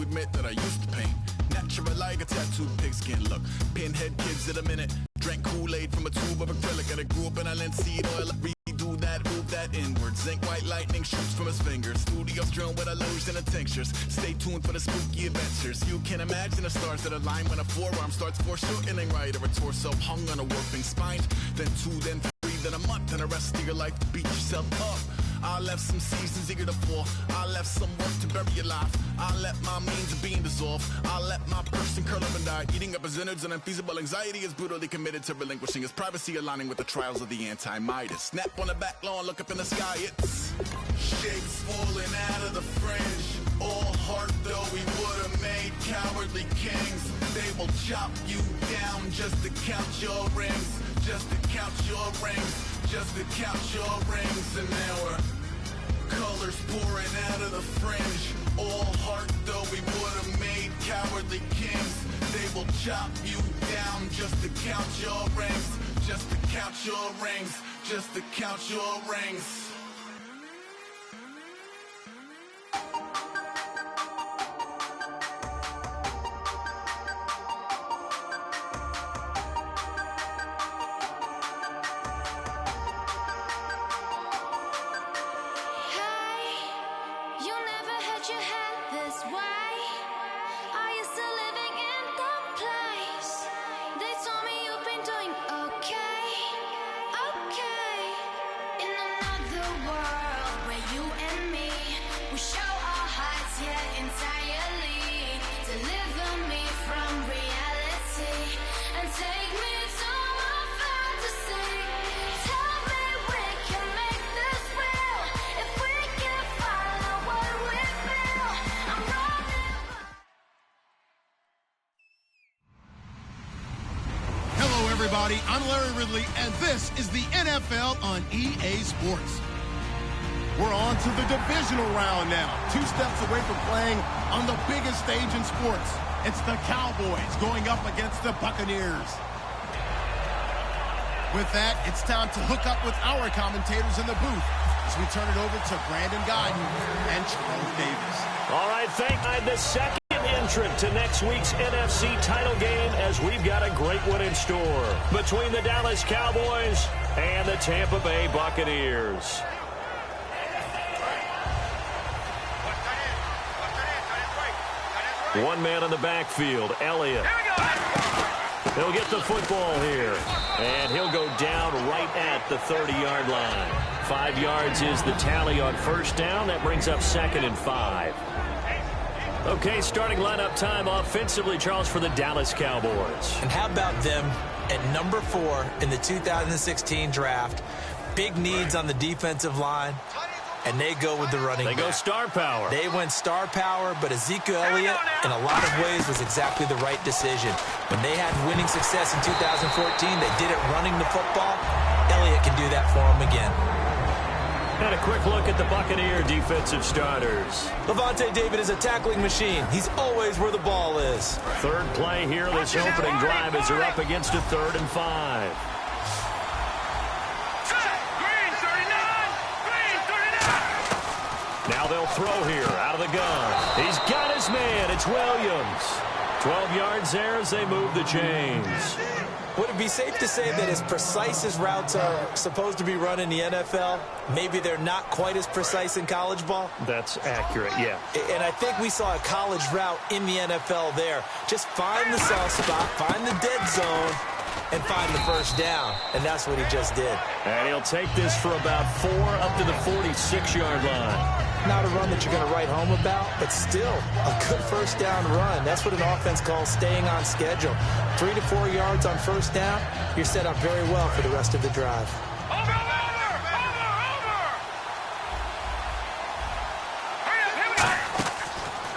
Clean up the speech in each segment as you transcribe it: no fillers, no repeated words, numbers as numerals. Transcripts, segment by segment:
to admit that I used to paint. Natural like a tattooed pigskin look. Pinhead kids in a minute. Drank Kool-Aid from a tube of acrylic, and I grew up in a linseed oil. Redo that, move that inward. Zinc white lightning shoots from his fingers. Studios strewn with illusion and tinctures. Stay tuned for the spooky adventures. You can imagine the stars that align when a forearm starts foreshortening right, or a torso hung on a warping spine. Then 2, then 3, then a month, and the rest of your life to beat yourself up. I left some seasons eager to fall. I left some work to bury your life. I let my means of being dissolve. I let my person curl up and die. Eating up his innards and unfeasible anxiety is brutally committed to relinquishing his privacy, aligning with the trials of the anti-Midas. Snap on the back lawn, look up in the sky, it's shapes falling out of the fringe. All heart though we would have made cowardly kings. They will chop you down just to count your rings. Just to count your rings. Just to count your rings. And now we're colors pouring out of the fringe. All heart though we would have made cowardly kings. They will chop you down just to count your rings. Just to count your rings. Just to count your rings. Everybody, I'm Larry Ridley, and this is the NFL on EA Sports. We're on to the divisional round now, 2 steps away from playing on the biggest stage in sports. It's the Cowboys going up against the Buccaneers. With that, it's time to hook up with our commentators in the booth as we turn it over to Brandon Guyton and Charles Davis. All right, thank you. The second entrant to next week's NFC title game, as we've got a great one in store between the Dallas Cowboys and the Tampa Bay Buccaneers. One man in the backfield, Elliott. He'll get the football here, and he'll go down right at the 30-yard line. 5 yards is the tally on first down. That brings up 2nd and 5. Okay, starting lineup time offensively, Charles, for the Dallas Cowboys. And how about them at number 4 in the 2016 draft? Big needs on the defensive line, and they go with the running back. They go star power. They went star power, but Ezekiel Elliott, in a lot of ways, was exactly the right decision. When they had winning success in 2014, they did it running the football. Elliott can do that for them again. And a quick look at the Buccaneer defensive starters. Levante David is a tackling machine. He's always where the ball is. Third play here, this opening drive, as they're up against a 3rd and 5. Now they'll throw here out of the gun. He's got his man. It's Williams. 12 yards there as they move the chains. Would it be safe to say that as precise as routes are supposed to be run in the NFL, maybe they're not quite as precise in college ball? That's accurate, yeah. And I think we saw a college route in the NFL there. Just find the soft spot, find the dead zone, and find the first down. And that's what he just did. And he'll take this for about 4 up to the 46-yard line. Not a run that you're going to write home about, but still a good first down run. That's what an offense calls staying on schedule. 3 to 4 yards on first down, you're set up very well for the rest of the drive.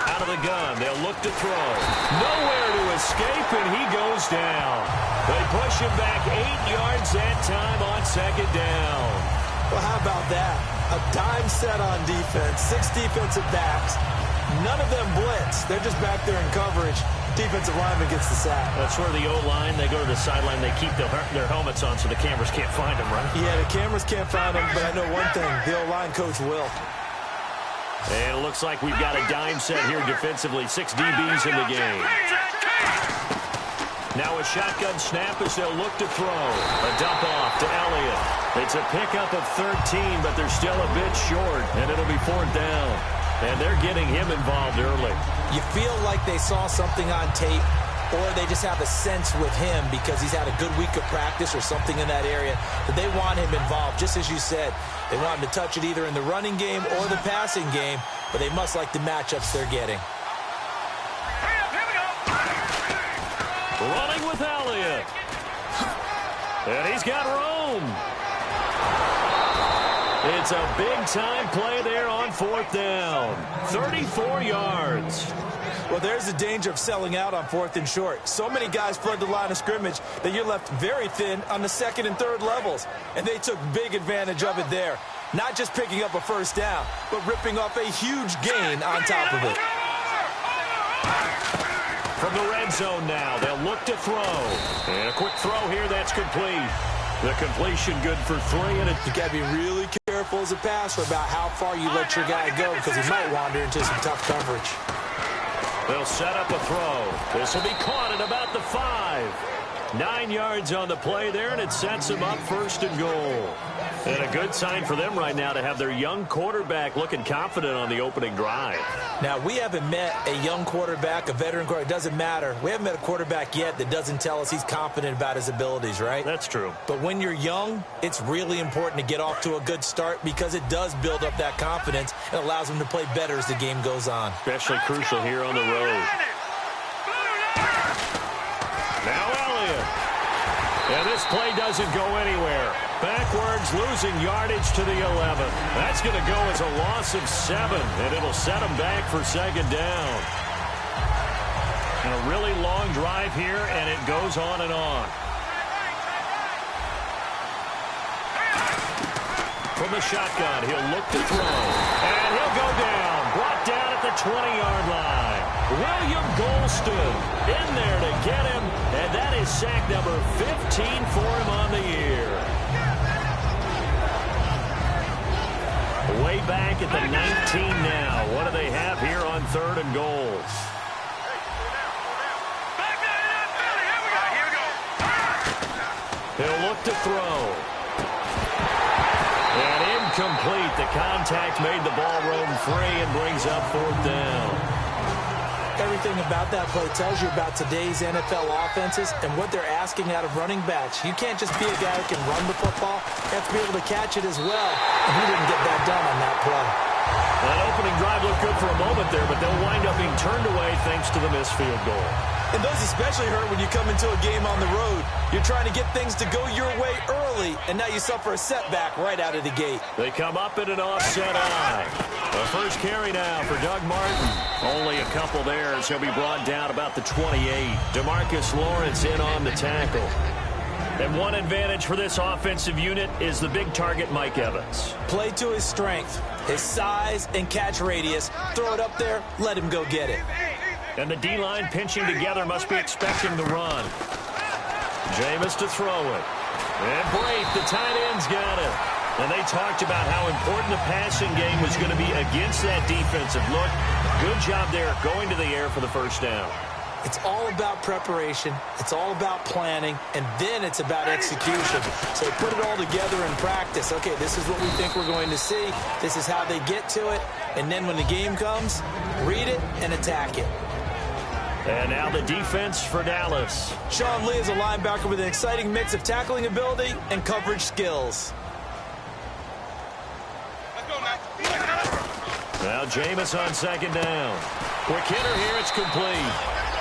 Out of the gun, they'll look to throw. Nowhere to escape, and he goes down. They push him back 8 yards that time on 2nd down. Well, how about that? A dime set on defense, 6 defensive backs. None of them blitz. They're just back there in coverage. Defensive lineman gets the sack. That's where the O-line, they go to the sideline, they keep their helmets on so the cameras can't find them, right? Yeah, the cameras can't find them, but I know one thing. The O-line coach will. And it looks like we've got a dime set here defensively. 6 DBs in the game. Now a shotgun snap as they'll look to throw. A dump off to Elliott. It's a pickup of 13, but they're still a bit short, and it'll be 4th down. And they're getting him involved early. You feel like they saw something on tape, or they just have a sense with him because he's had a good week of practice or something in that area that they want him involved. Just as you said, they want him to touch it either in the running game or the passing game, but they must like the matchups they're getting. Running with Elliott. And he's got room. It's a big-time play there on 4th down. 34 yards. Well, there's the danger of selling out on 4th and short. So many guys flood the line of scrimmage that you're left very thin on the 2nd and 3rd levels. And they took big advantage of it there. Not just picking up a 1st down, but ripping off a huge gain on top of it. From the red zone now, they'll look to throw. And a quick throw here, that's complete. The completion good for 3. And you got to be really careful as a passer about how far you let your guy go because he might wander into some tough coverage. They'll set up a throw. This will be caught at about the 5. 9 yards on the play there, and it sets them up 1st and goal. And a good sign for them right now to have their young quarterback looking confident on the opening drive. Now, we haven't met a young quarterback, a veteran quarterback. It doesn't matter. We haven't met a quarterback yet that doesn't tell us he's confident about his abilities, right? That's true. But when you're young, it's really important to get off to a good start because it does build up that confidence and allows them to play better as the game goes on. Especially crucial here on the road. Now Elliott. And this play doesn't go anywhere. Backwards, losing yardage to the 11. That's going to go as a loss of 7, and it'll set them back for 2nd down. And a really long drive here, and it goes on and on. From the shotgun, he'll look to throw. And he'll go down. Brought down at the 20-yard line. William Golston in there to get him, and that is sack number 15 for him on the year. Way back at the 19 now. What do they have here on 3rd and goal? He'll look to throw. And incomplete. The contact made the ball roam free and brings up 4th down. Everything about that play tells you about today's NFL offenses and what they're asking out of running backs. You can't just be a guy who can run the football. You have to be able to catch it as well. And he didn't get that done on that play. That opening drive looked good for a moment there, but they'll wind up being turned away thanks to the missed field goal. And those especially hurt when you come into a game on the road. You're trying to get things to go your way early, and now you suffer a setback right out of the gate. They come up in an offset eye. The first carry now for Doug Martin. Only a couple there, so he'll be brought down about the 28. DeMarcus Lawrence in on the tackle. And one advantage for this offensive unit is the big target, Mike Evans. Play to his strength, his size and catch radius. Throw it up there, let him go get it. And the D-line pinching together must be expecting the run. Jameis to throw it. And Braith, the tight end's got it. And they talked about how important the passing game was going to be against that defensive look. Good job there going to the air for the 1st down. It's all about preparation. It's all about planning. And then it's about execution. So put it all together in practice. Okay, this is what we think we're going to see. This is how they get to it. And then when the game comes, read it and attack it. And now the defense for Dallas. Sean Lee is a linebacker with an exciting mix of tackling ability and coverage skills. Now Jameis on 2nd down. Quick hitter here, it's complete.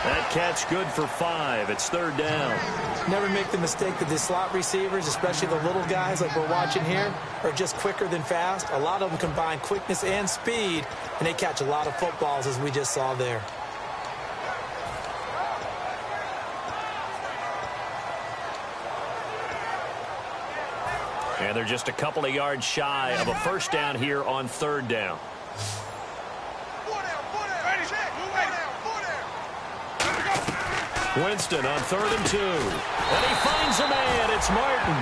That catch good for 5. It's 3rd down. Never make the mistake that the slot receivers, especially the little guys like we're watching here, are just quicker than fast. A lot of them combine quickness and speed, and they catch a lot of footballs, as we just saw there. And they're just a couple of yards shy of a 1st down here on 3rd down. Winston on 3rd and 2. And he finds a man. It's Martin.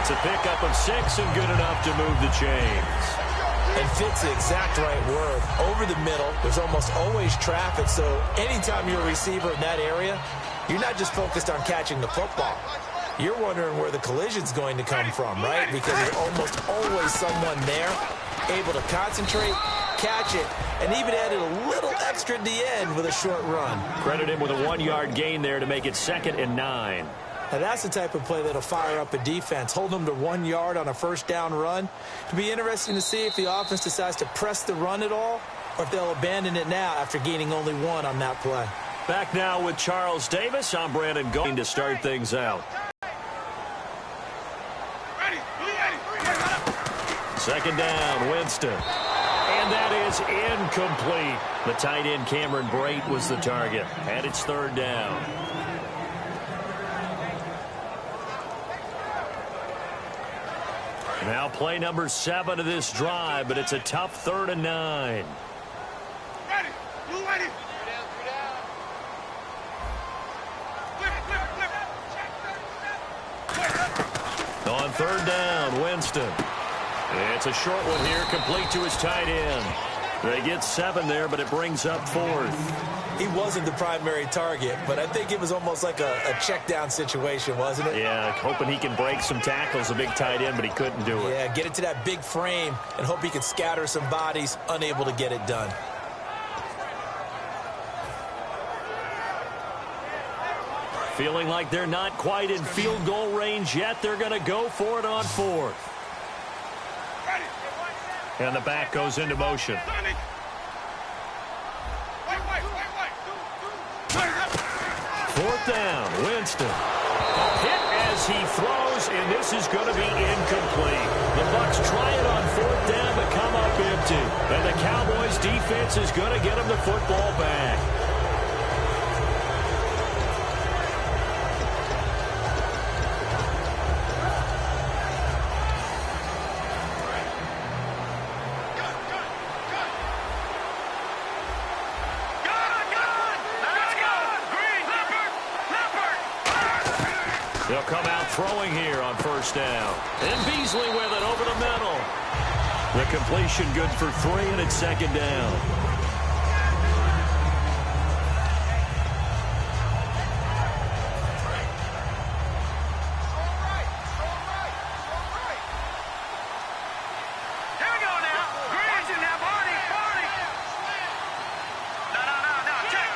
It's a pickup of 6 and good enough to move the chains. And fit's the exact right word. Over the middle, there's almost always traffic, so anytime you're a receiver in that area, you're not just focused on catching the football. You're wondering where the collision's going to come from, right? Because there's almost always someone there able to concentrate, catch it, and even added a little extra at the end with a short run. Credit him with a 1-yard gain there to make it 2nd and 9. Now that's the type of play that'll fire up a defense. Hold them to 1 yard on a first down run. It'll be interesting to see if the offense decides to press the run at all or if they'll abandon it now after gaining only 1 on that play. Back now with Charles Davis. I'm Brandon going to start things out. 2nd down, Winston. And that is incomplete. The tight end, Cameron Brate, was the target. And it's 3rd down. Now play number 7 of this drive, but it's a tough 3rd and 9. On 3rd down, Winston. It's a short one here, complete to his tight end. They get 7 there, but it brings up 4th. He wasn't the primary target, but I think it was almost like a check down situation, wasn't it? Yeah, hoping he can break some tackles, a big tight end, but he couldn't do it. Yeah, get it to that big frame and hope he can scatter some bodies, unable to get it done. Feeling like they're not quite in field goal range yet. They're going to go for it on 4th. And the back goes into motion. 4th down, Winston. Hit as he throws, and this is going to be incomplete. The Bucs try it on 4th down, but come up empty. And the Cowboys defense is going to get them the football back. They'll come out throwing here on 1st down. And Beasley with it over the middle. The completion good for 3, and it's 2nd down. Here we go now. Green's in that body. No. Check.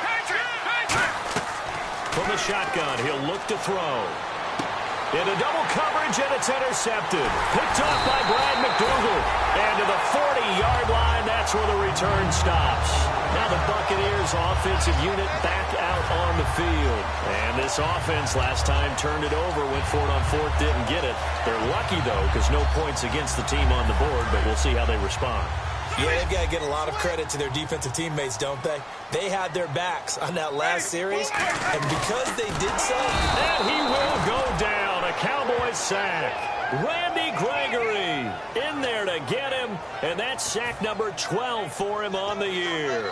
From the shotgun, he'll look to throw. Into double coverage, and it's intercepted. Picked off by Brad McDougal. And to the 40-yard line, that's where the return stops. Now the Buccaneers offensive unit back out on the field. And this offense last time turned it over, went for it on 4th, didn't get it. They're lucky, though, because no points against the team on the board, but we'll see how they respond. Yeah, they've got to get a lot of credit to their defensive teammates, don't they? They had their backs on that last series, and because they did so... And he will go down, a Cowboys sack. Randy Gregory in there to get him, and that's sack number 12 for him on the year.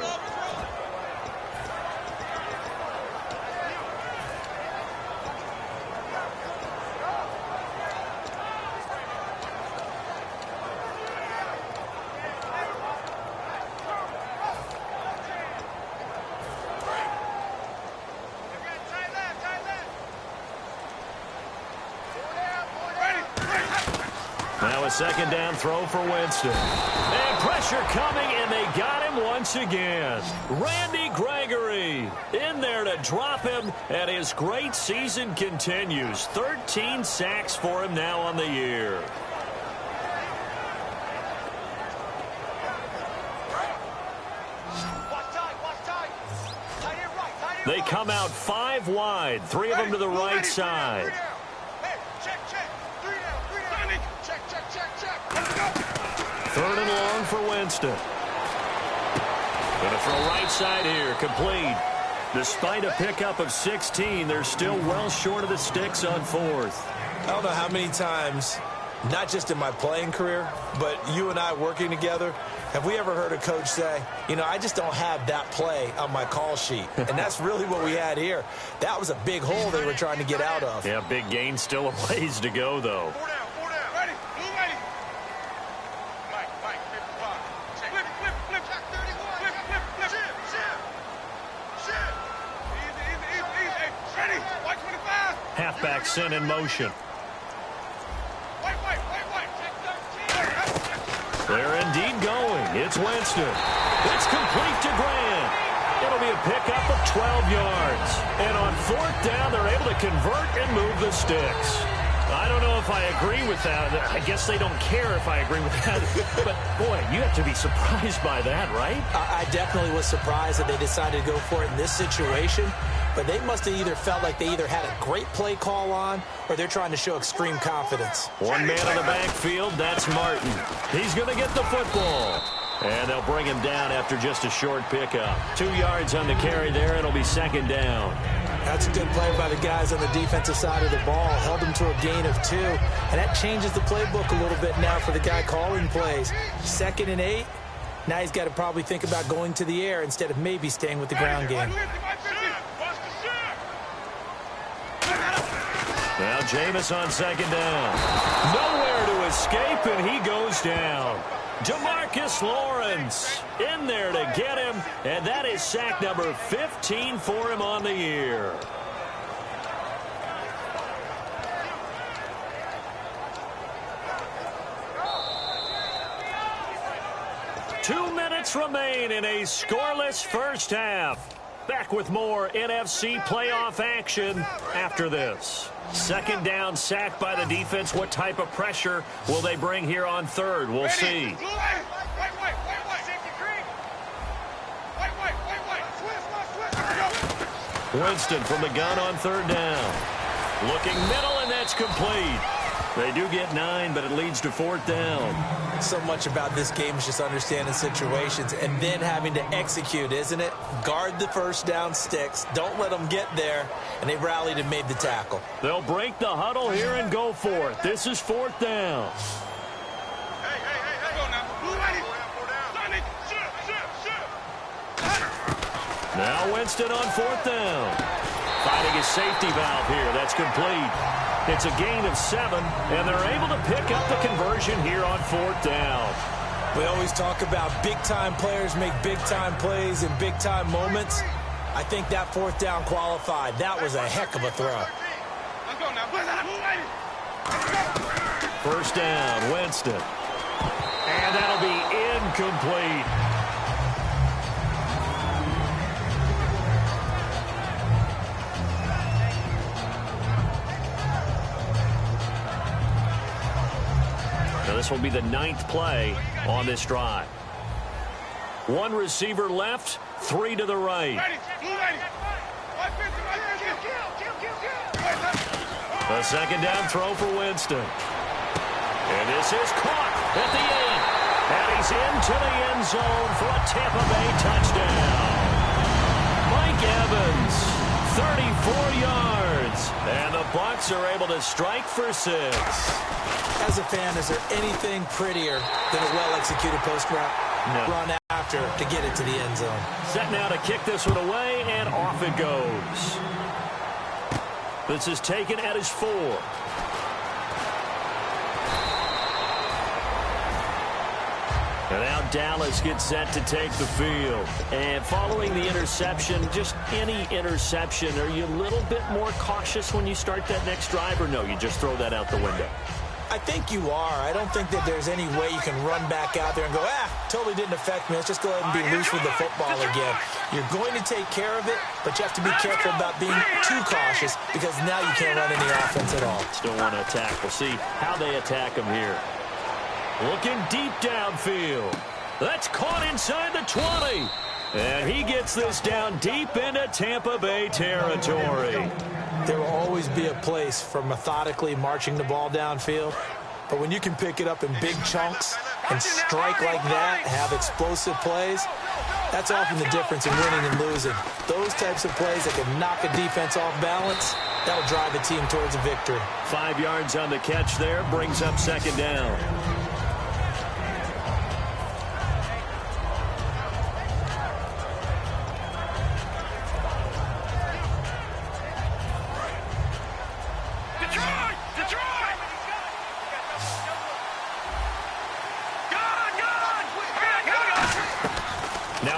Now a 2nd down throw for Winston. And pressure coming, and they got him once again. Randy Gregory in there to drop him, and his great season continues. 13 sacks for him now on the year. They come out 5 wide, 3 of them to the right side. 3rd and long for Winston. Going to throw right side here, complete. Despite a pickup of 16, they're still well short of the sticks on 4th. I don't know how many times, not just in my playing career, but you and I working together, have we ever heard a coach say, you know, I just don't have that play on my call sheet. And that's really what we had here. That was a big hole they were trying to get out of. Yeah, big gain, still a ways to go, though. Halfback sent in motion. They're indeed going. It's Winston. It's complete to Grant. It'll be a pickup of 12 yards. And on fourth down, they're able to convert and move the sticks. I don't know if I agree with that. I guess they don't care if I agree with that. But, boy, you have to be surprised by that, right? I definitely was surprised that they decided to go for it in this situation. But they must have either felt like they either had a great play call on or they're trying to show extreme confidence. One man in the backfield, that's Martin. He's going to get the football. And they'll bring him down after just a short pickup. 2 yards on the carry there. It'll be second down. That's a good play by the guys on the defensive side of the ball. Held them to a gain of 2. And that changes the playbook a little bit now for the guy calling plays. 2nd and 8. Now he's got to probably think about going to the air instead of maybe staying with the ground game. Now Jameis on second down. Nowhere to escape, and he goes down. Demarcus Lawrence in there to get him, and that is sack number 15 for him on the year. Two minutes remain in a scoreless first half. Back with more NFC playoff action after this. Second down, sack by the defense. What type of pressure will they bring here on third? We'll see. Winston from the gun on third down. Looking middle, and that's complete. They do get 9, but it leads to fourth down. So much about this game is just understanding situations and then having to execute, isn't it? Guard the first down sticks. Don't let them get there. And they rallied and made the tackle. They'll break the huddle here and go for it. This is fourth down. Now Winston on fourth down. Finding his safety valve here. That's complete. It's a gain of 7, and they're able to pick up the conversion here on fourth down. We always talk about big-time players make big-time plays in big-time moments. I think that fourth down qualified. That was a heck of a throw. First down, Winston. And that'll be incomplete. This will be the 9th play on this drive. One receiver left, 3 to the right. A second down throw for Winston. And this is caught at the end. And he's into the end zone for a Tampa Bay touchdown. Mike Evans, 34 yards. And the Bucs are able to strike for 6. As a fan, is there anything prettier than a well-executed post-route run after to get it to the end zone? Set now to kick this one away, and off it goes. This is taken at his 4. And now Dallas gets set to take the field. And following the interception, just any interception, are you a little bit more cautious when you start that next drive, or no, you just throw that out the window? I think you are. I don't think that there's any way you can run back out there and go, totally didn't affect me. Let's just go ahead and be loose with the football again. You're going to take care of it, but you have to be careful about being too cautious because now you can't run any offense at all. Still want to attack. We'll see how they attack him here. Looking deep downfield. That's caught inside the 20. And he gets this down deep into Tampa Bay territory. There will always be a place for methodically marching the ball downfield. But when you can pick it up in big chunks and strike like that, have explosive plays, that's often the difference in winning and losing. Those types of plays that can knock a defense off balance, that'll drive a team towards a victory. 5 yards on the catch there, brings up second down.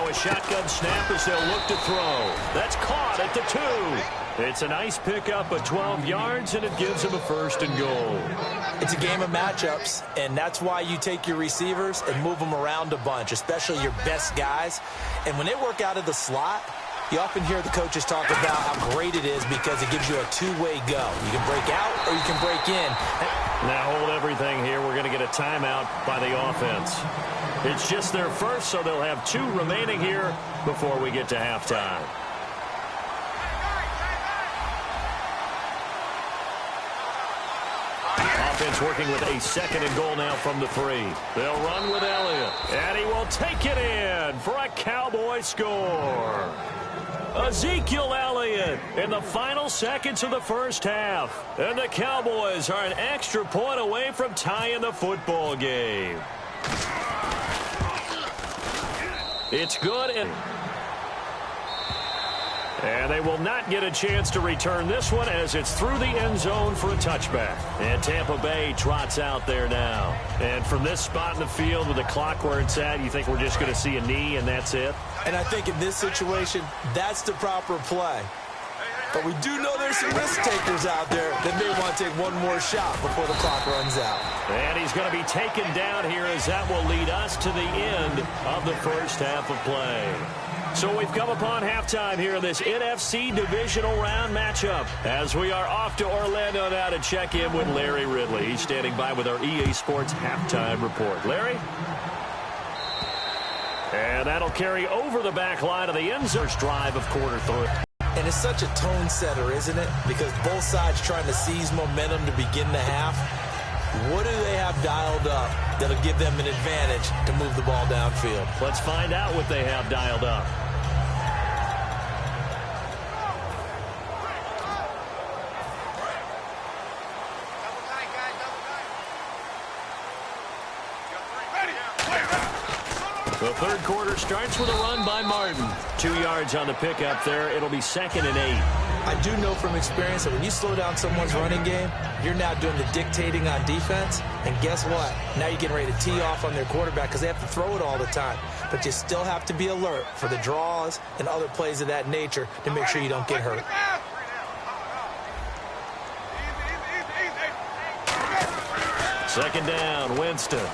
a shotgun snap as they'll look to throw. That's caught at the 2. It's a nice pickup of 12 yards, and it gives them a 1st and goal. It's a game of matchups, and that's why you take your receivers and move them around a bunch, especially your best guys. And when they work out of the slot, you often hear the coaches talk about how great it is because it gives you a two-way go. You can break out or you can break in. Now hold everything here. We're going to get a timeout by the offense. It's just their first, so they'll have 2 remaining here before we get to halftime. Offense working with a 2nd and goal now from the 3. They'll run with Elliott, and he will take it in for a Cowboy score. Ezekiel Elliott in the final seconds of the first half. And the Cowboys are an extra point away from tying the football game. It's good. And they will not get a chance to return this one as it's through the end zone for a touchback. And Tampa Bay trots out there now. And from this spot in the field with the clock where it's at, you think we're just going to see a knee and that's it? And I think in this situation, that's the proper play. But we do know there's some risk takers out there that may want to take one more shot before the clock runs out. And he's going to be taken down here as that will lead us to the end of the first half of play. So we've come upon halftime here in this NFC divisional round matchup as we are off to Orlando now to check in with Larry Ridley. He's standing by with our EA Sports halftime report. Larry? And that'll carry over the back line of the end zone drive of quarter 3. And it's such a tone setter, isn't it? Because both sides trying to seize momentum to begin the half. What do they have dialed up that'll give them an advantage to move the ball downfield? Let's find out what they have dialed up. The third quarter starts with a run by Martin. 2 yards on the pickup there. It'll be 2nd and 8. I do know from experience that when you slow down someone's running game, you're now doing the dictating on defense. And guess what? Now you're getting ready to tee off on their quarterback because they have to throw it all the time. But you still have to be alert for the draws and other plays of that nature to make sure you don't get hurt. Second down, Winston.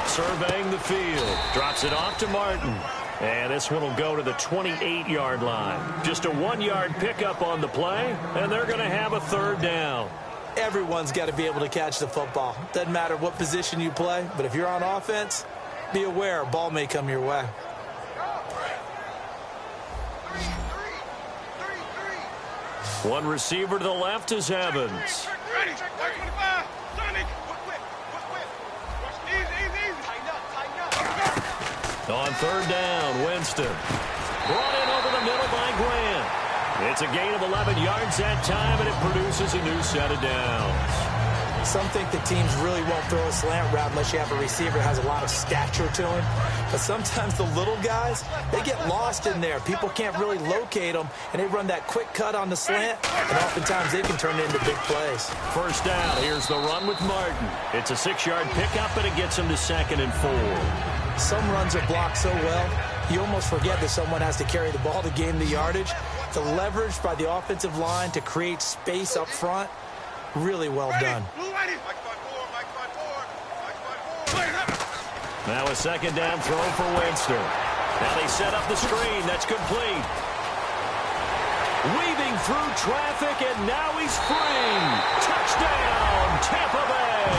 Surveying the field. Drops it off to Martin. And this one will go to the 28-yard line. Just a 1-yard pickup on the play, and they're going to have a 3rd down. Everyone's got to be able to catch the football. Doesn't matter what position you play, but if you're on offense, be aware a ball may come your way. One receiver to the left is Evans. On 3rd down, Winston. Brought in over the middle by Grant. It's a gain of 11 yards that time, and it produces a new set of downs. Some think the teams really won't throw a slant route unless you have a receiver that has a lot of stature to him. But sometimes the little guys, they get lost in there. People can't really locate them, and they run that quick cut on the slant, and oftentimes they can turn it into big plays. First down, here's the run with Martin. It's a 6-yard pickup, and it gets him to 2nd and 4. Some runs are blocked so well, you almost forget that someone has to carry the ball to gain the yardage. The leverage by the offensive line to create space up front, really well done. Now a 2nd down throw for Winston. Now they set up the screen. That's complete. Weaving through traffic, and now he's free. Touchdown, Tampa Bay.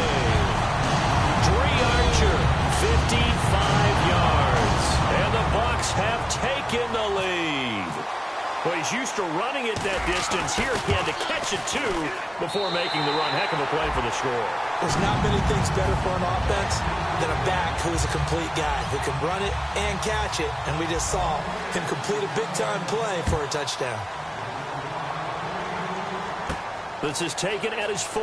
Dre Archer, 55 yards. And the Bucs have taken the lead. Well, he's used to running it that distance. Here he had to catch it, too, before making the run. Heck of a play for the score. There's not many things better for an offense than a back who's a complete guy who can run it and catch it. And we just saw him complete a big-time play for a touchdown. This is taken at his 4.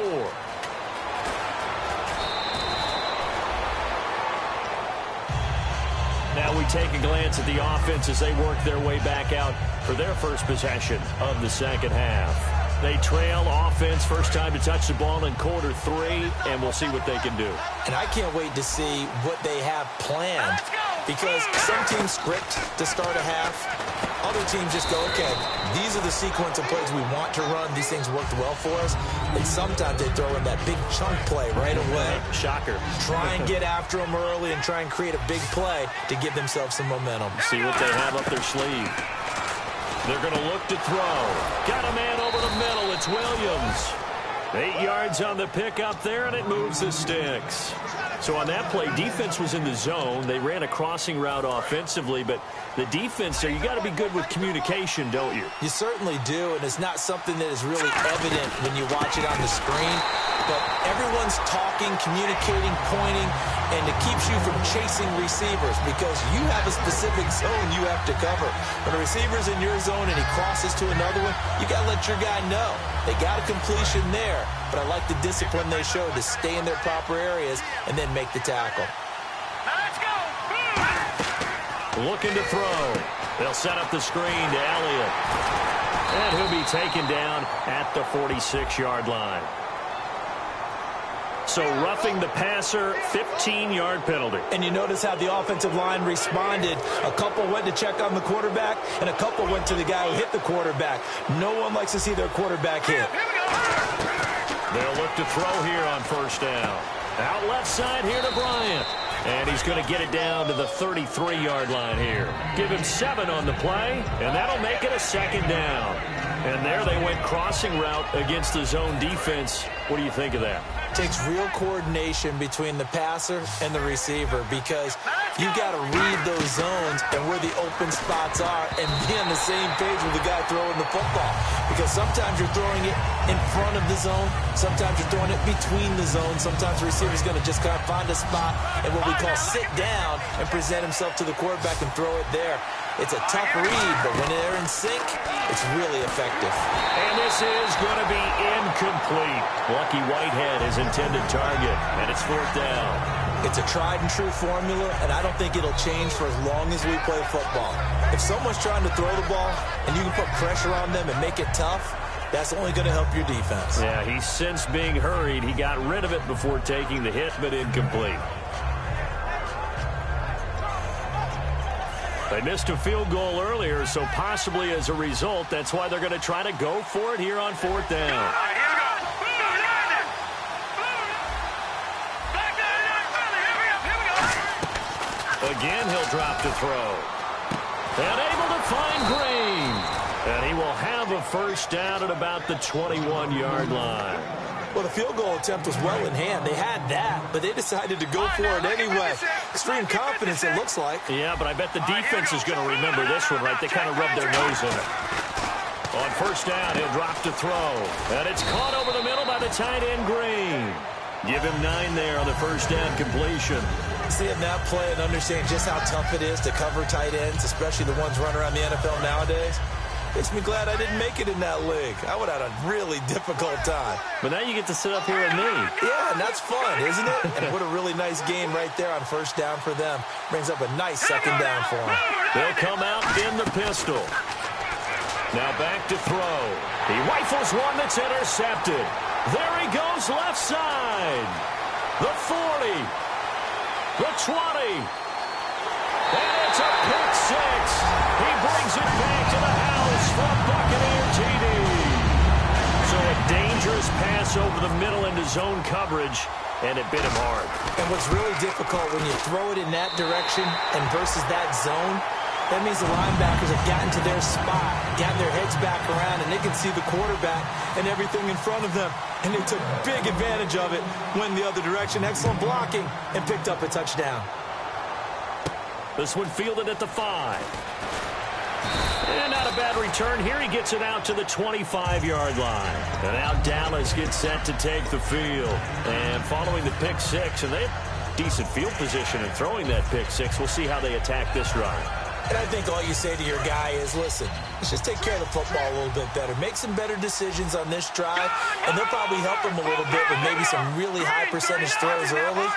Now we take a glance at the offense as they work their way back out for their first possession of the second half. They trail offense, first time to touch the ball in quarter 3, and we'll see what they can do. And I can't wait to see what they have planned. because some teams script to start a half. Other teams just go, okay, these are the sequence of plays we want to run. These things worked well for us. And sometimes they throw in that big chunk play right away. Shocker. Try and get after them early and try and create a big play to give themselves some momentum. See what they have up their sleeve. They're going to look to throw. Got a man over the middle. It's Williams. 8 yards on the pickup there, and it moves the sticks. So on that play, defense was in the zone. They ran a crossing route offensively, but the defense there, you got to be good with communication, don't you? You certainly do, and it's not something that is really evident when you watch it on the screen. But everyone's talking, communicating, pointing, and it keeps you from chasing receivers because you have a specific zone you have to cover. When a receiver's in your zone and he crosses to another one, you got to let your guy know. They got a completion there, but I like the discipline they showed to stay in their proper areas and then make the tackle. Now let's go. Looking to throw. They'll set up the screen to Elliott. And he'll be taken down at the 46-yard line. So roughing the passer, 15-yard penalty. And you notice how the offensive line responded. A couple went to check on the quarterback, and a couple went to the guy who hit the quarterback. No one likes to see their quarterback hit. They'll look to throw here on first down. Out left side here to Bryant. And he's going to get it down to the 33-yard line here. Give him 7 on the play, and that'll make it a second down. And there they went crossing route against the zone defense. What do you think of that? Takes real coordination between the passer and the receiver because you got to read those zones and where the open spots are and be on the same page with the guy throwing the football. Because sometimes you're throwing it in front of the zone. Sometimes you're throwing it between the zones. Sometimes the receiver's going to just kind of find a spot and what we call sit down and present himself to the quarterback and throw it there. It's a tough read, but when they're in sync, it's really effective. And this is going to be incomplete. Lucky Whitehead is intended target, and it's 4th down. It's a tried-and-true formula, and I don't think it'll change for as long as we play football. If someone's trying to throw the ball and you can put pressure on them and make it tough, that's only going to help your defense. Yeah, he's since being hurried. He got rid of it before taking the hit, but incomplete. They missed a field goal earlier, so possibly as a result, that's why they're going to try to go for it here on 4th down. All right, here we go. Again, he'll drop to throw. And able to find Green. And he will have a first down at about the 21-yard line. Well, the field goal attempt was well in hand. They had that, but they decided to go for it anyway. Extreme confidence, it looks like. Yeah, but I bet the defense is going to remember this one, right? They kind of rubbed their nose in it. On first down, he'll drop to throw. And it's caught over the middle by the tight end, Green. Give him 9 there on the first down completion. Seeing that play and understanding just how tough it is to cover tight ends, especially the ones running around the NFL nowadays, makes me glad I didn't make it in that league. I would have had a really difficult time. But now you get to sit up here with me. Yeah, and that's fun, isn't it? And what a really nice game right there on first down for them. Brings up a nice second down for them. They'll come out in the pistol. Now back to throw. He rifles one that's intercepted. There he goes left side. The 40. The 20. And it's a pick 6. He brings it back to the house for a Buccaneer TD. So a dangerous pass over the middle into zone coverage, and it bit him hard. And what's really difficult when you throw it in that direction and versus that zone, that means the linebackers have gotten to their spot, gotten their heads back around, and they can see the quarterback and everything in front of them. And they took big advantage of it, went the other direction, excellent blocking, and picked up a touchdown. This one fielded at the 5. And not a bad return here. He gets it out to the 25-yard line. And now Dallas gets set to take the field. And following the pick 6, and they have decent field position in throwing that pick 6. We'll see how they attack this drive. And I think all you say to your guy is, listen, let's just take care of the football a little bit better. Make some better decisions on this drive, and they'll probably help him a little bit with maybe some really high percentage throws early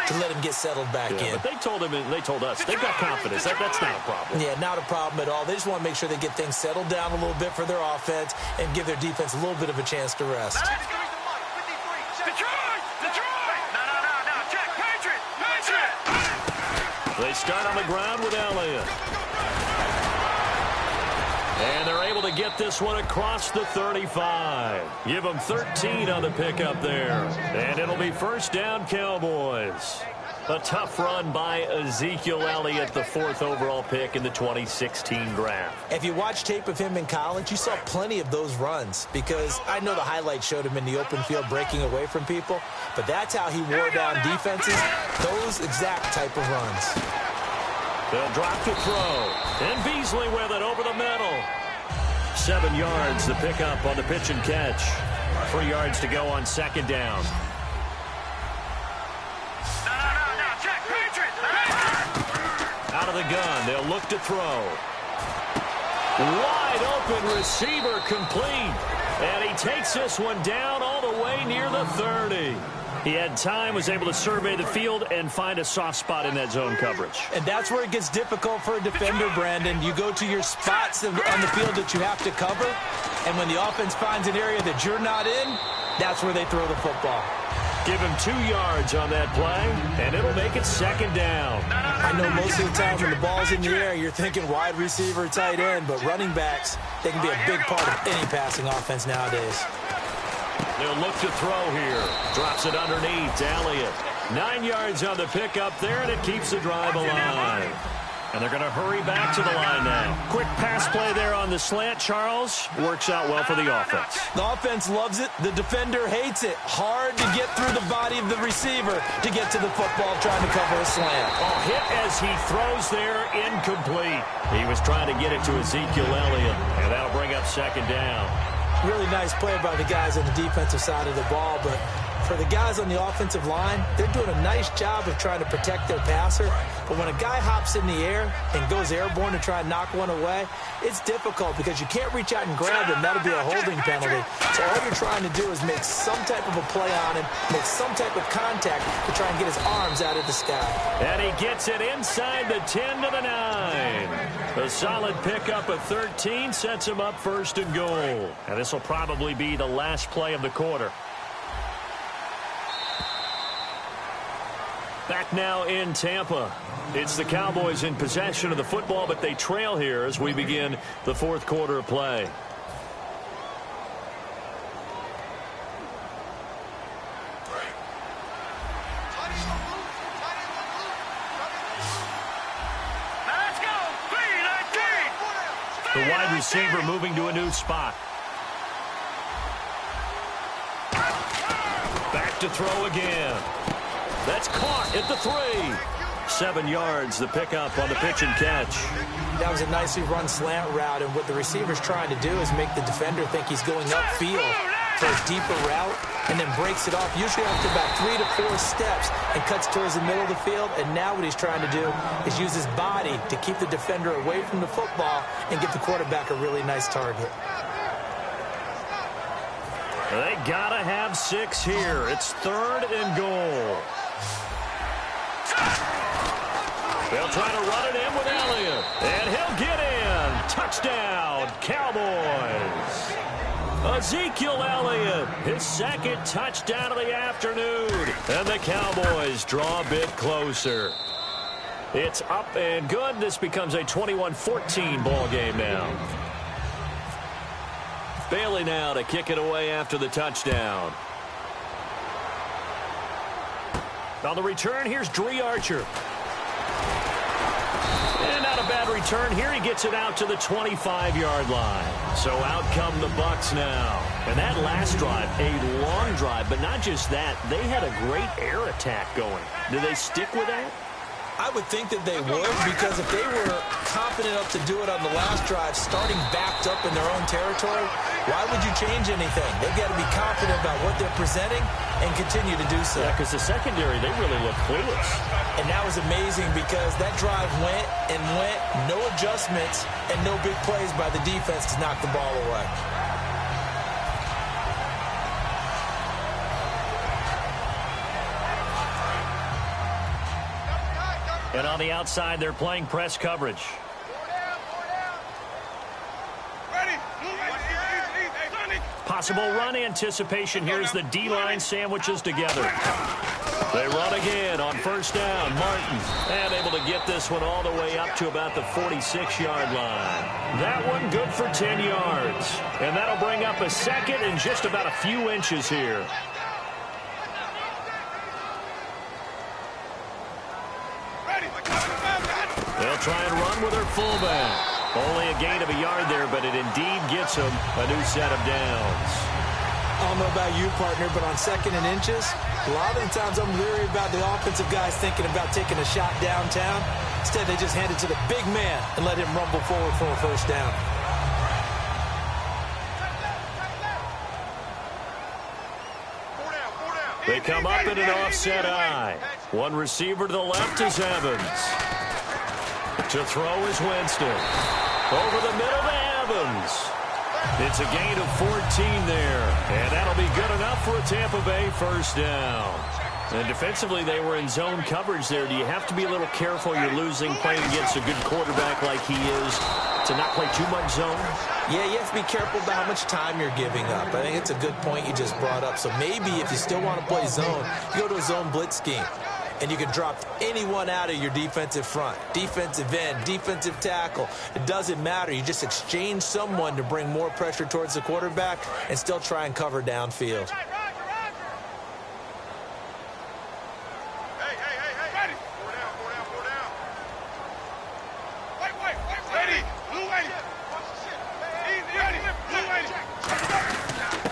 to let him get settled back in. But they told him and they told us they've got confidence. That's not a problem. Yeah, not a problem at all. They just want to make sure they get things settled down a little bit for their offense and give their defense a little bit of a chance to rest. Detroit! No, check. Patriot! They They start on the ground with Elliott. And they're able to get this one across the 35. Give them 13 on the pickup there. And it'll be first down, Cowboys. A tough run by Ezekiel Elliott, the 4th overall pick in the 2016 draft. If you watch tape of him in college, you saw plenty of those runs, because I know the highlights showed him in the open field breaking away from people, but that's how he wore down defenses, those exact type of runs. They'll drop the throw, and Beasley with it over the middle. 7 yards, the pickup on the pitch and catch. 3 yards to go on second down. Out of the gun, they'll look to throw. Wide open receiver complete. And he takes this one down all the way near the 30. He had time, was able to survey the field and find a soft spot in that zone coverage. And that's where it gets difficult for a defender, Brandon. You go to your spots on the field that you have to cover, and when the offense finds an area that you're not in, that's where they throw the football. Give him 2 yards on that play, and it'll make it second down. I know most of the time when the ball's in the air, you're thinking wide receiver, tight end, but running backs, they can be a big part of any passing offense nowadays. They'll look to throw here. Drops it underneath to Elliott. 9 yards on the pickup there, and it keeps the drive alive. And they're going to hurry back to the line now. Quick pass play there on the slant, Charles. Works out well for the offense. The offense loves it. The defender hates it. Hard to get through the body of the receiver to get to the football trying to cover a slant. Oh, hit as he throws there, incomplete. He was trying to get it to Ezekiel Elliott, and that'll bring up second down. Really nice play by the guys on the defensive side of the ball, but for the guys on the offensive line, they're doing a nice job of trying to protect their passer. But when a guy hops in the air and goes airborne to try and knock one away, it's difficult because you can't reach out and grab him. That'll be a holding penalty. So all you're trying to do is make some type of a play on him, make some type of contact to try and get his arms out of the sky. And he gets it inside the 10 to the 9. A solid pickup of 13 sets him up first and goal. And this will probably be the last play of the quarter. Back now in Tampa. It's the Cowboys in possession of the football, but they trail here as we begin the 4th quarter of play. Let's go! 3-19! The wide receiver moving to a new spot. Back to throw again. That's caught at the 3. 7 yards, the pickup on the pitch and catch. That was a nicely run slant route, and what the receiver's trying to do is make the defender think he's going upfield for a deeper route, and then breaks it off, usually after about 3 to 4 steps, and cuts towards the middle of the field. And now what he's trying to do is use his body to keep the defender away from the football and get the quarterback a really nice target. They gotta have 6 here. It's 3rd and goal. They'll try to run it in with Elliott. And he'll get in. Touchdown, Cowboys. Ezekiel Elliott, his 2nd touchdown of the afternoon. And the Cowboys draw a bit closer. It's up and good. This becomes a 21-14 ball game now. Bailey now to kick it away after the touchdown. On the return, here's Dree Archer. And not a bad return here. He gets it out to the 25-yard line. So out come the Bucs now. And that last drive, a long drive, but not just that. They had a great air attack going. Do they stick with that? I would think that they would, because if they were confident enough to do it on the last drive, starting backed up in their own territory, why would you change anything? They've got to be confident about what they're presenting and continue to do so. Yeah, because the secondary, they really look clueless. And that was amazing because that drive went and went, no adjustments, and no big plays by the defense to knock the ball away. And on the outside, they're playing press coverage. Possible run anticipation. Here's the D-line sandwiches together. They run again on first down. Martin, and able to get this one all the way up to about the 46-yard line. That one good for 10 yards. And that'll bring up a second and just about a few inches here. They'll try and run with their fullback. Only a gain of a yard there, but it indeed gets them a new set of downs. I don't know about you, partner, but on second and inches, a lot of the times I'm leery about the offensive guys thinking about taking a shot downtown. Instead, they just hand it to the big man and let him rumble forward for a first down. They come up in an offset eye. One receiver to the left is Evans. To throw is Winston. Over the middle to Evans. It's a gain of 14 there. And that'll be good enough for a Tampa Bay first down. And defensively, they were in zone coverage there. Do you have to be a little careful you're losing playing against a good quarterback like he is to not play too much zone? Yeah, you have to be careful about how much time you're giving up. I think it's a good point you just brought up. So maybe if you still want to play zone, you go to a zone blitz scheme. And you can drop anyone out of your defensive front, defensive end, defensive tackle. It doesn't matter. You just exchange someone to bring more pressure towards the quarterback and still try and cover downfield.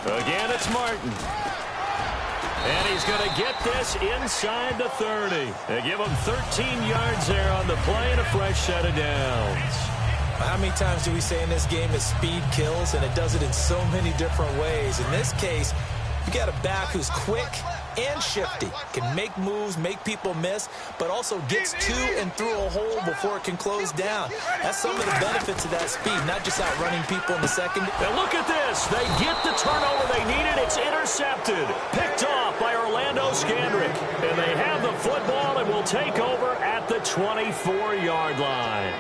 Again, it's Martin. And he's going to get this inside the 30. They give him 13 yards there on the play and a fresh set of downs. How many times do we say in this game that speed kills, and it does it in so many different ways? In this case, you got a back who's quick and shifty, can make moves, make people miss, but also gets to and through a hole before it can close down. That's some of the benefits of that speed, not just outrunning people in the second. Now look at this. They get the turnover they needed. It's intercepted. Picked off by Orlando Scandrick. And they have the football and will take over at the 24-yard line.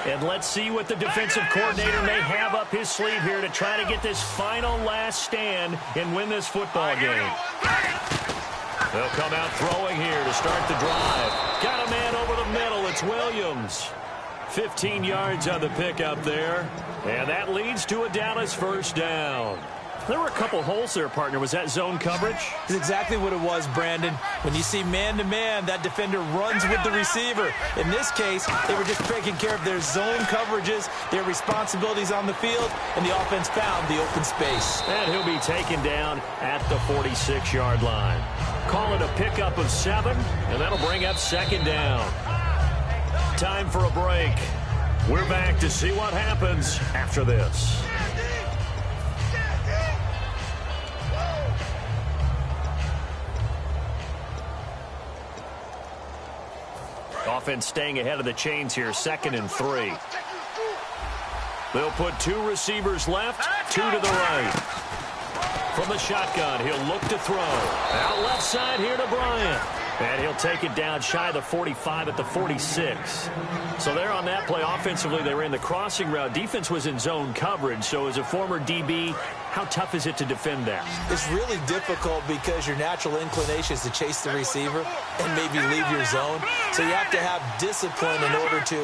And let's see what the defensive coordinator may have up his sleeve here to try to get this final last stand and win this football game. They'll come out throwing here to start the drive. Got a man over the middle. It's Williams. 15 yards on the pickup there. And that leads to a Dallas first down. There were a couple holes there, partner. Was that zone coverage? That's exactly what it was, Brandon. When you see man-to-man, that defender runs with the receiver. In this case, they were just taking care of their zone coverages, their responsibilities on the field, and the offense found the open space. And he'll be taken down at the 46-yard line. Call it a pickup of 7, and that'll bring up second down. Time for a break. We're back to see what happens after this. Offense staying ahead of the chains here, 2nd and 3. They'll put 2 receivers left, 2 to the right. From the shotgun, he'll look to throw. Out left side here to Bryant. And he'll take it down shy of the 45 at the 46. So there on that play, offensively, they ran the crossing route. Defense was in zone coverage. So as a former DB, how tough is it to defend that? It's really difficult because your natural inclination is to chase the receiver and maybe leave your zone. So you have to have discipline in order to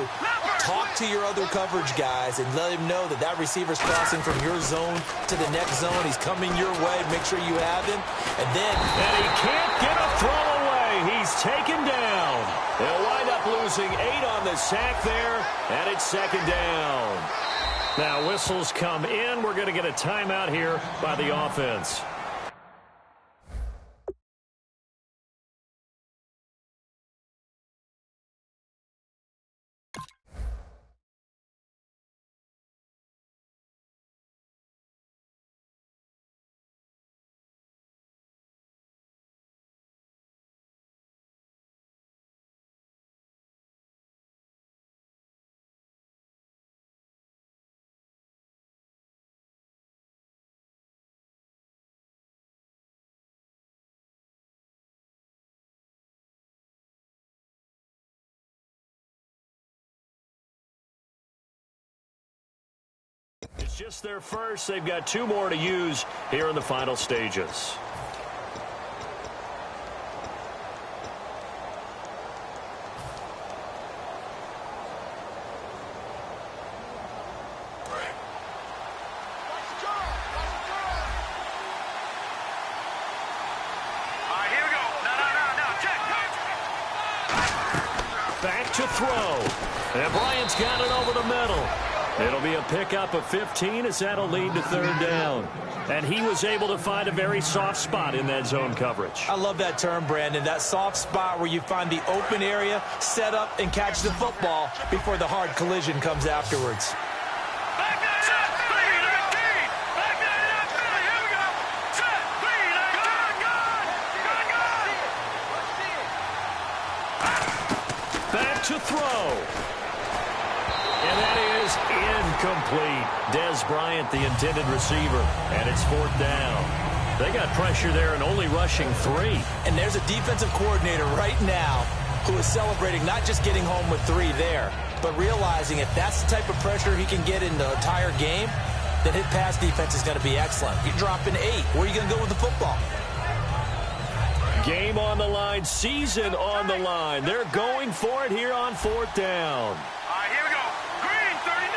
talk to your other coverage guys and let him know that that receiver's crossing from your zone to the next zone. He's coming your way. Make sure you have him. And he can't get a throw away. He's taken down. They'll wind up losing 8 on the sack there, and it's second down. Now whistles come in. We're going to get a timeout here by the offense. It's just their first. They've got 2 more to use here in the final stages. Back to throw. And Bryant's got it over the middle. It'll be a pickup of 15 as that'll lead to 3rd down. And he was able to find a very soft spot in that zone coverage. I love that term, Brandon. That soft spot where you find the open area, set up, and catch the football before the hard collision comes afterwards. Back to throw. And that is incomplete. Des Bryant, the intended receiver, and it's 4th down. They got pressure there and only rushing 3. And there's a defensive coordinator right now who is celebrating not just getting home with 3 there, but realizing if that's the type of pressure he can get in the entire game, then his pass defense is going to be excellent. You're dropping 8. Where are you going to go with the football? Game on the line, season on the line. They're going for it here on 4th down. Here we go. Green, 30.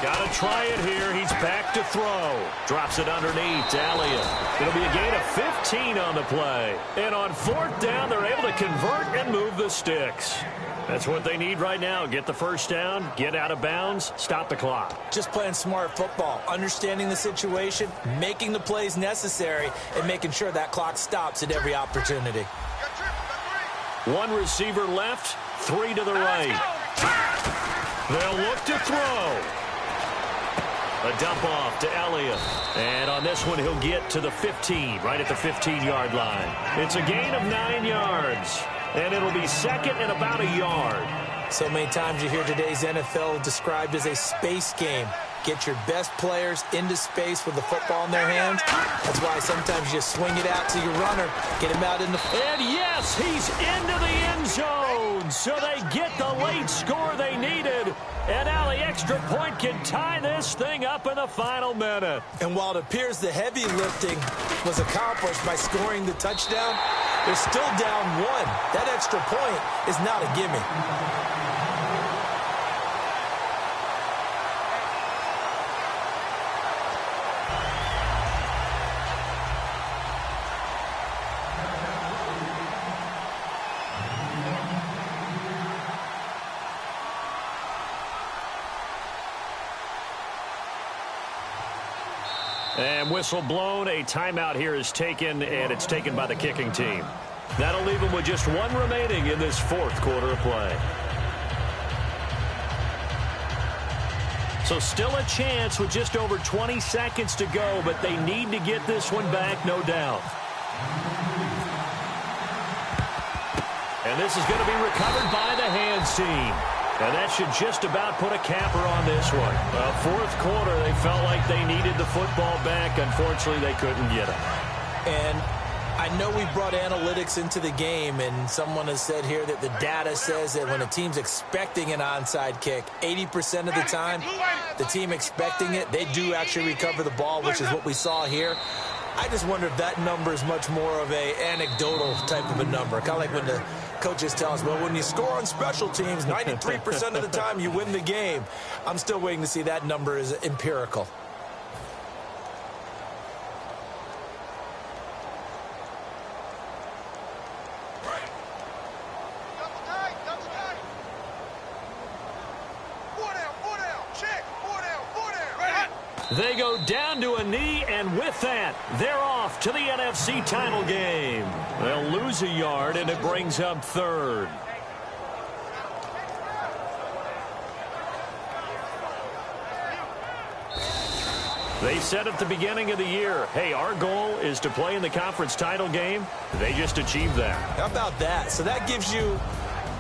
Got to try it here. He's back to throw. Drops it underneath to Elliott. It'll be a gain of 15 on the play. And on 4th down, they're able to convert and move the sticks. That's what they need right now. Get the 1st down, get out of bounds, stop the clock. Just playing smart football, understanding the situation, making the plays necessary, and making sure that clock stops at every opportunity. 1 receiver left, 3 to the right. They'll look to throw. A dump off to Elliott. And on this one, he'll get to the 15, right at the 15-yard line. It's a gain of 9 yards. And it'll be 2nd and about a yard. So many times you hear today's NFL described as a space game. Get your best players into space with the football in their hands. That's why sometimes you just swing it out to your runner, get him out in the... And yes, he's into the end zone. So they get the late score they needed. And now the extra point can tie this thing up in the final minute. And while it appears the heavy lifting was accomplished by scoring the touchdown, they're still down 1. That extra point is not a gimme. And whistle blown. A timeout here is taken, and it's taken by the kicking team. That'll leave them with just 1 remaining in this 4th quarter of play. So still a chance with just over 20 seconds to go, but they need to get this one back, no doubt. And this is going to be recovered by the hands team. And that should just about put a capper on this one. 4th quarter, they felt like they needed the football back. Unfortunately, they couldn't get it. And I know we brought analytics into the game, and someone has said here that the data says that when a team's expecting an onside kick, 80% of the time, the team expecting it, they do actually recover the ball, which is what we saw here. I just wonder if that number is much more of a anecdotal type of a number. Kind of like when the coaches tell us, well, when you score on special teams, 93% of the time you win the game. I'm still waiting to see that number is empirical. They go down to a knee, and with that, they're off to the NFC title game. They'll lose a yard, and it brings up 3rd. They said at the beginning of the year, hey, our goal is to play in the conference title game. They just achieved that. How about that? So that gives you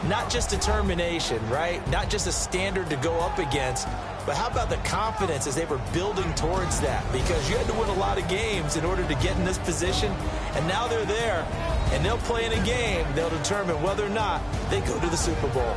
not just determination, right? Not just a standard to go up against, but how about the confidence as they were building towards that? Because you had to win a lot of games in order to get in this position, and now they're there, and they'll play in a game. They'll determine whether or not they go to the Super Bowl.